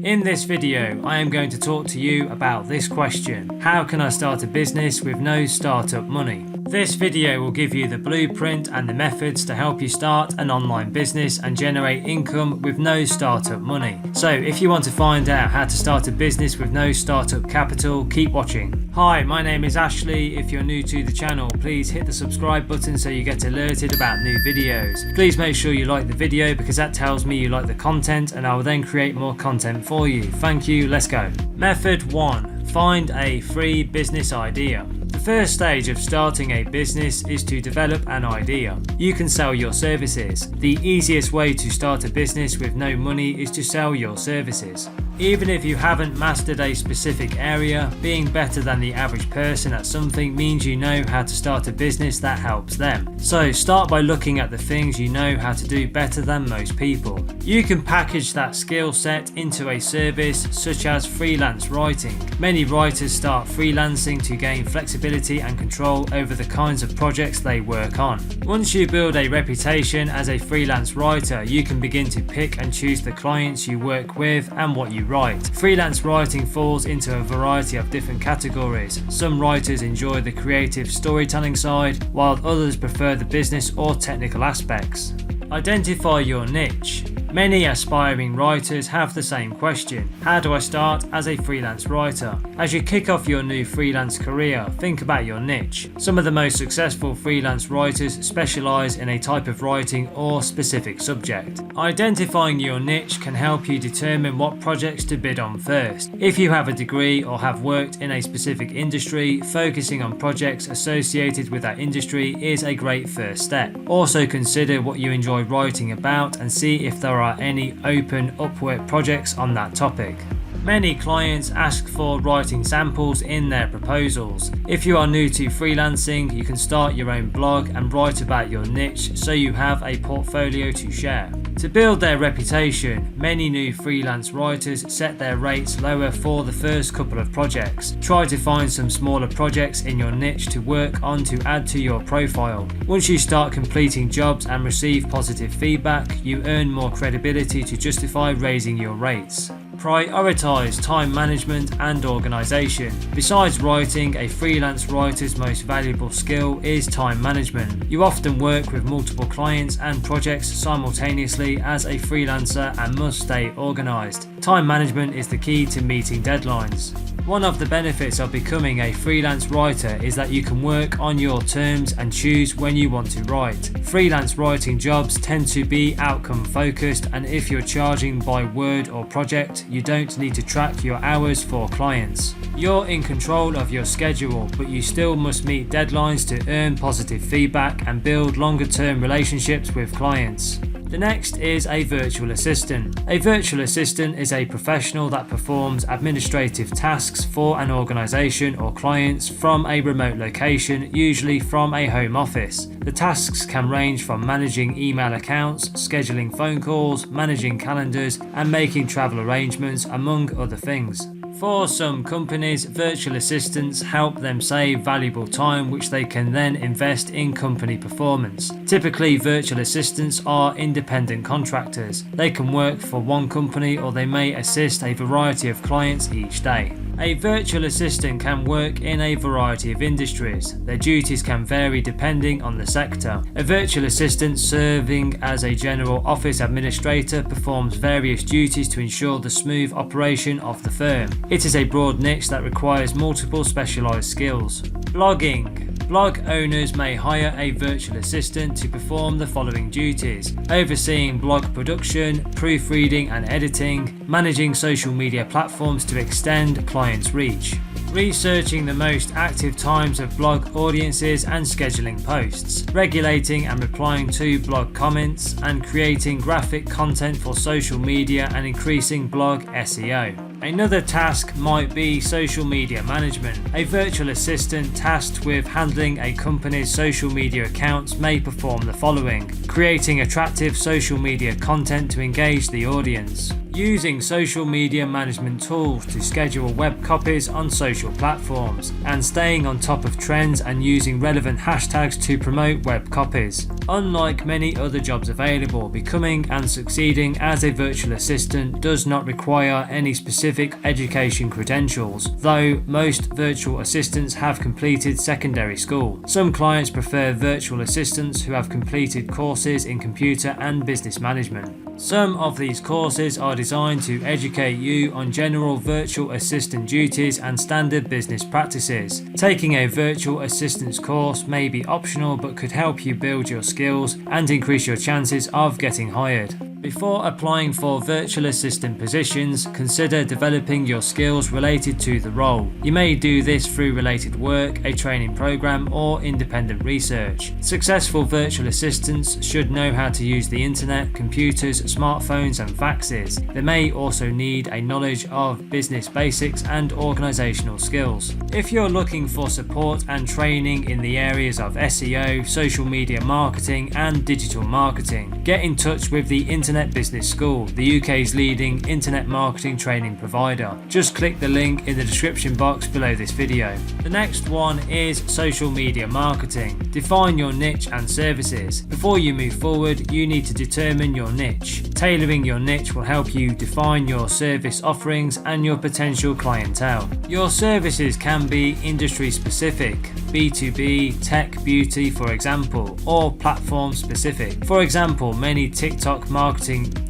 In this video, I am going to talk to you about this question: how can I start a business with no startup money? This video will give you the blueprint and the methods to help you start an online business and generate income with no startup money. So if you want to find out how to start a business with no startup capital, keep watching. Hi, my name is Ashley. If you're new to the channel, please hit the subscribe button so you get alerted about new videos. Please make sure you like the video because that tells me you like the content and I will then create more content for you. Thank you, let's go. Method 1. Find a free business idea. The first stage of starting a business is to develop an idea. You can sell your services. The easiest way to start a business with no money is to sell your services. Even if you haven't mastered a specific area, being better than the average person at something means you know how to start a business that helps them. So start by looking at the things you know how to do better than most people. You can package that skill set into a service such as freelance writing. Many writers start freelancing to gain flexibility and control over the kinds of projects they work on. Once you build a reputation as a freelance writer, you can begin to pick and choose the clients you work with and what you write. Freelance writing falls into a variety of different categories. Some writers enjoy the creative storytelling side, while others prefer the business or technical aspects. Identify your niche. Many aspiring writers have the same question: how do I start as a freelance writer? As you kick off your new freelance career, think about your niche. Some of the most successful freelance writers specialize in a type of writing or specific subject. Identifying your niche can help you determine what projects to bid on first. If you have a degree or have worked in a specific industry, focusing on projects associated with that industry is a great first step. Also consider what you enjoy writing about and see if there are any open Upwork projects on that topic. Many clients ask for writing samples in their proposals. If you are new to freelancing, you can start your own blog and write about your niche so you have a portfolio to share. To build their reputation, many new freelance writers set their rates lower for the first couple of projects. Try to find some smaller projects in your niche to work on to add to your profile. Once you start completing jobs and receive positive feedback, you earn more credibility to justify raising your rates. Prioritize time management and organization. Besides writing, a freelance writer's most valuable skill is time management. You often work with multiple clients and projects simultaneously as a freelancer and must stay organized. Time management is the key to meeting deadlines. One of the benefits of becoming a freelance writer is that you can work on your terms and choose when you want to write. Freelance writing jobs tend to be outcome focused, and if you're charging by word or project, you don't need to track your hours for clients. You're in control of your schedule, but you still must meet deadlines to earn positive feedback and build longer term relationships with clients. The next is a virtual assistant. A virtual assistant is a professional that performs administrative tasks for an organization or clients from a remote location, usually from a home office. The tasks can range from managing email accounts, scheduling phone calls, managing calendars, and making travel arrangements, among other things. For some companies, virtual assistants help them save valuable time which they can then invest in company performance. Typically, virtual assistants are independent contractors. They can work for one company or they may assist a variety of clients each day. A virtual assistant can work in a variety of industries. Their duties can vary depending on the sector. A virtual assistant serving as a general office administrator performs various duties to ensure the smooth operation of the firm. It is a broad niche that requires multiple specialized skills. Blogging. Blog owners may hire a virtual assistant to perform the following duties: overseeing blog production, proofreading and editing, managing social media platforms to extend clients' reach, researching the most active times of blog audiences and scheduling posts, regulating and replying to blog comments, and creating graphic content for social media and increasing blog SEO. Another task might be social media management. A virtual assistant tasked with handling a company's social media accounts may perform the following: creating attractive social media content to engage the audience, Using social media management tools to schedule web copies on social platforms, and staying on top of trends and using relevant hashtags to promote web copies. Unlike many other jobs available, becoming and succeeding as a virtual assistant does not require any specific education credentials, though most virtual assistants have completed secondary school. Some clients prefer virtual assistants who have completed courses in computer and business management. Some of these courses are designed to educate you on general virtual assistant duties and standard business practices. Taking a virtual assistance course may be optional but could help you build your skills and increase your chances of getting hired. Before applying for virtual assistant positions, consider developing your skills related to the role. You may do this through related work, a training program, or independent research. Successful virtual assistants should know how to use the internet, computers, smartphones, and faxes. They may also need a knowledge of business basics and organizational skills. If you're looking for support and training in the areas of SEO, social media marketing, and digital marketing, get in touch with the Internet Business School, the UK's leading internet marketing training provider. Just click the link in the description box below this video. The next one is social media marketing. Define your niche and services. Before you move forward, you need to determine your niche. Tailoring your niche will help you define your service offerings and your potential clientele. Your services can be industry specific, B2B, tech, beauty for example, or platform specific. For example, many TikTok marketing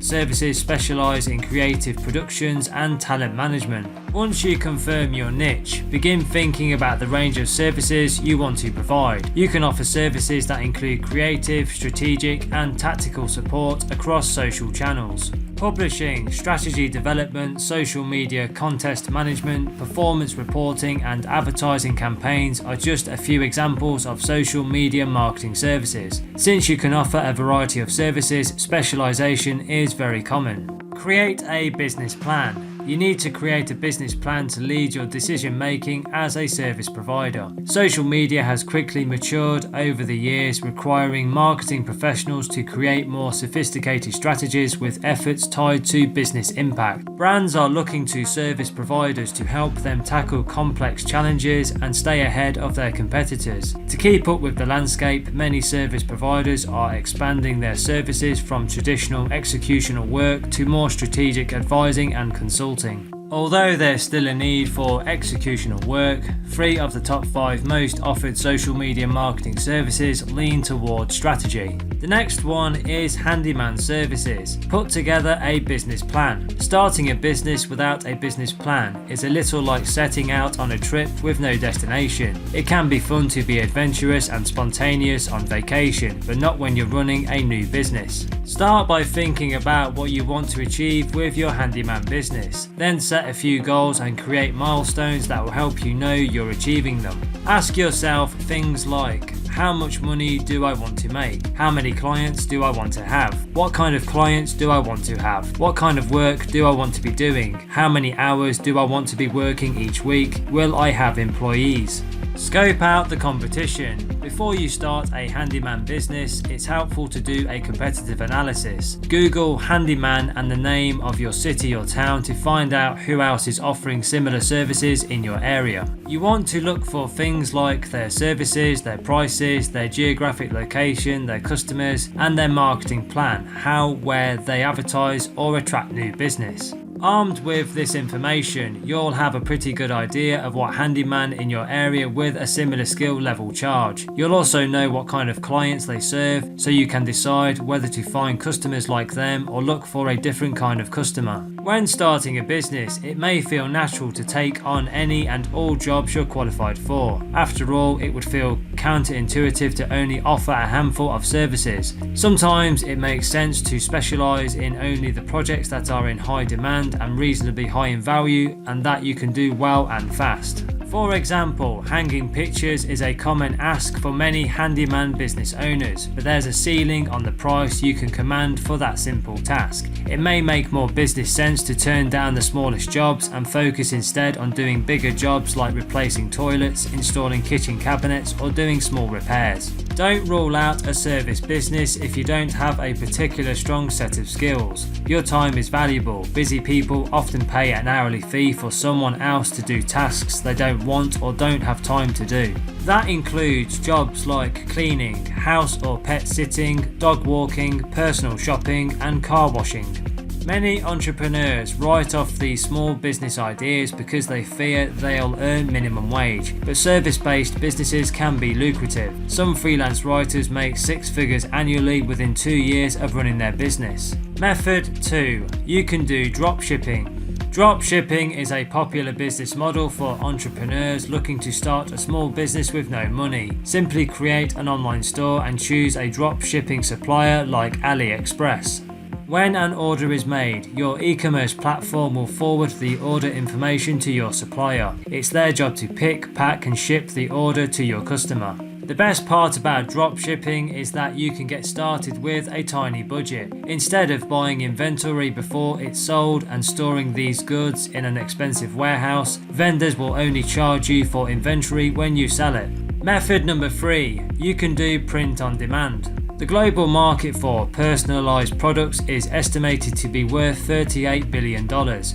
services specialize in creative productions and talent management. Once you confirm your niche, begin thinking about the range of services you want to provide. You can offer services that include creative, strategic, and tactical support across social channels. Publishing, strategy development, social media contest management, performance reporting, and advertising campaigns are just a few examples of social media marketing services. Since you can offer a variety of services, specialization is very common. Create a business plan. You need to create a business plan to lead your decision making as a service provider. Social media has quickly matured over the years, requiring marketing professionals to create more sophisticated strategies with efforts tied to business impact. Brands are looking to service providers to help them tackle complex challenges and stay ahead of their competitors. To keep up with the landscape, many service providers are expanding their services from traditional executional work to more strategic advising and consulting. Although there's still a need for executional work, 3 of the top 5 most offered social media marketing services lean towards strategy. The next one is Handyman services. Put together a business plan. Starting a business without a business plan is a little like setting out on a trip with no destination. It can be fun to be adventurous and spontaneous on vacation, but not when you're running a new business. Start by thinking about what you want to achieve with your handyman business. Then set a few goals and create milestones that will help you know you're achieving them. Ask yourself things like, how much money do I want to make? How many clients do I want to have? What kind of clients do I want to have? What kind of work do I want to be doing? How many hours do I want to be working each week? Will I have employees? Scope out the competition. Before you start a handyman business, it's helpful to do a competitive analysis. Google handyman and the name of your city or town to find out who else is offering similar services in your area. You want to look for things like their services, their prices, their geographic location, their customers, and their marketing plan, how, where they advertise or attract new business. Armed with this information, you'll have a pretty good idea of what handyman in your area with a similar skill level charge. You'll also know what kind of clients they serve, so you can decide whether to find customers like them or look for a different kind of customer. When starting a business, it may feel natural to take on any and all jobs you're qualified for. After all, it would feel counterintuitive to only offer a handful of services. Sometimes it makes sense to specialise in only the projects that are in high demand and reasonably high in value, and that you can do well and fast. For example, hanging pictures is a common ask for many handyman business owners, but there's a ceiling on the price you can command for that simple task. It may make more business sense to turn down the smallest jobs and focus instead on doing bigger jobs like replacing toilets, installing kitchen cabinets, or doing small repairs. Don't rule out a service business if you don't have a particular strong set of skills. Your time is valuable. Busy people often pay an hourly fee for someone else to do tasks they don't want or don't have time to do. That includes jobs like cleaning, house or pet sitting, dog walking, personal shopping, and car washing. Many entrepreneurs write off these small business ideas because they fear they'll earn minimum wage, but service-based businesses can be lucrative. Some freelance writers make 6 figures annually within 2 years of running their business. Method 2. You can do dropshipping. Dropshipping is a popular business model for entrepreneurs looking to start a small business with no money. Simply create an online store and choose a dropshipping supplier like AliExpress. When an order is made, your e-commerce platform will forward the order information to your supplier. It's their job to pick, pack and ship the order to your customer. The best part about dropshipping is that you can get started with a tiny budget. Instead of buying inventory before it's sold and storing these goods in an expensive warehouse, vendors will only charge you for inventory when you sell it. Method number 3. You can do print on demand. The global market for personalized products is estimated to be worth $38 billion.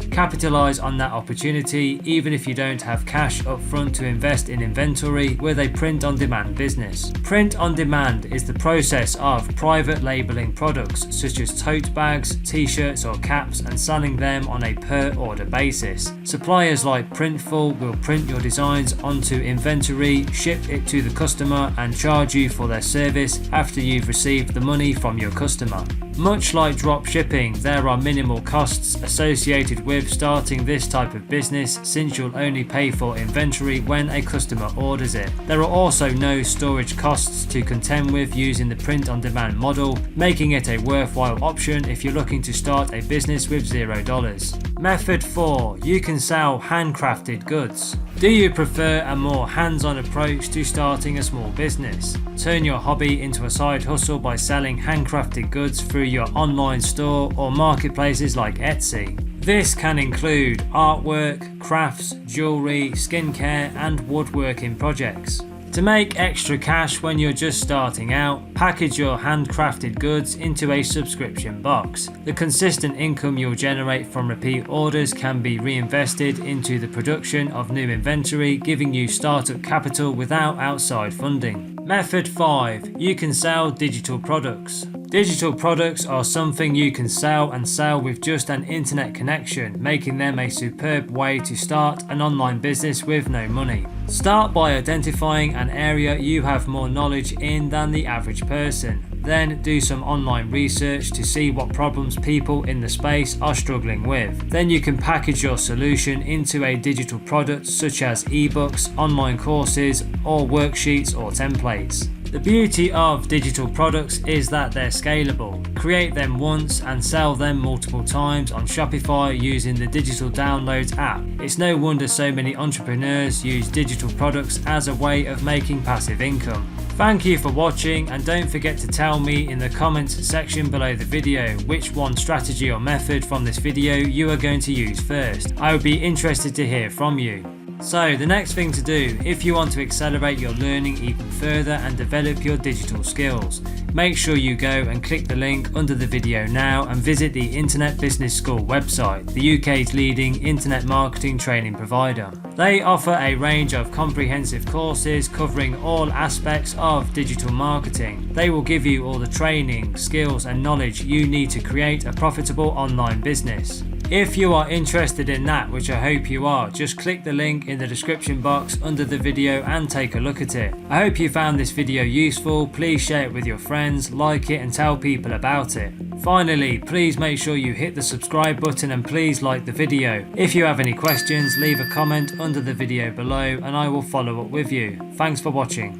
Capitalize on that opportunity even if you don't have cash up front to invest in inventory with a print-on-demand business. Print-on-demand is the process of private labeling products such as tote bags, t-shirts or caps and selling them on a per-order basis. Suppliers like Printful will print your designs onto inventory, ship it to the customer and charge you for their service after you've received the money from your customer. Much like drop shipping, there are minimal costs associated with starting this type of business since you'll only pay for inventory when a customer orders it. There are also no storage costs to contend with using the print-on-demand model, making it a worthwhile option if you're looking to start a business with $0. Method 4. You can sell handcrafted goods. Do you prefer a more hands-on approach to starting a small business? Turn your hobby into a side hustle by selling handcrafted goods through your online store or marketplaces like Etsy. This can include artwork, crafts, jewelry, skincare, and woodworking projects. To make extra cash when you're just starting out, package your handcrafted goods into a subscription box. The consistent income you'll generate from repeat orders can be reinvested into the production of new inventory, giving you startup capital without outside funding. Method 5. You can sell digital products. Digital products are something you can sell and sell with just an internet connection, making them a superb way to start an online business with no money. Start by identifying an area you have more knowledge in than the average person. Then do some online research to see what problems people in the space are struggling with. Then you can package your solution into a digital product such as ebooks, online courses, or worksheets or templates. The beauty of digital products is that they're scalable. Create them once and sell them multiple times on Shopify using the Digital Downloads app. It's no wonder so many entrepreneurs use digital products as a way of making passive income. Thank you for watching, and don't forget to tell me in the comments section below the video which one strategy or method from this video you are going to use first. I would be interested to hear from you. So the next thing to do if you want to accelerate your learning even further and develop your digital skills, make sure you go and click the link under the video now and visit the Internet Business School website, the UK's leading internet marketing training provider. They offer a range of comprehensive courses covering all aspects of digital marketing. They will give you all the training, skills and knowledge you need to create a profitable online business. If you are interested in that, which I hope you are, just click the link in the description box under the video and take a look at it. I hope you found this video useful. Please share it with your friends, like it and tell people about it. Finally, please make sure you hit the subscribe button and please like the video. If you have any questions, leave a comment under the video below and I will follow up with you. Thanks for watching.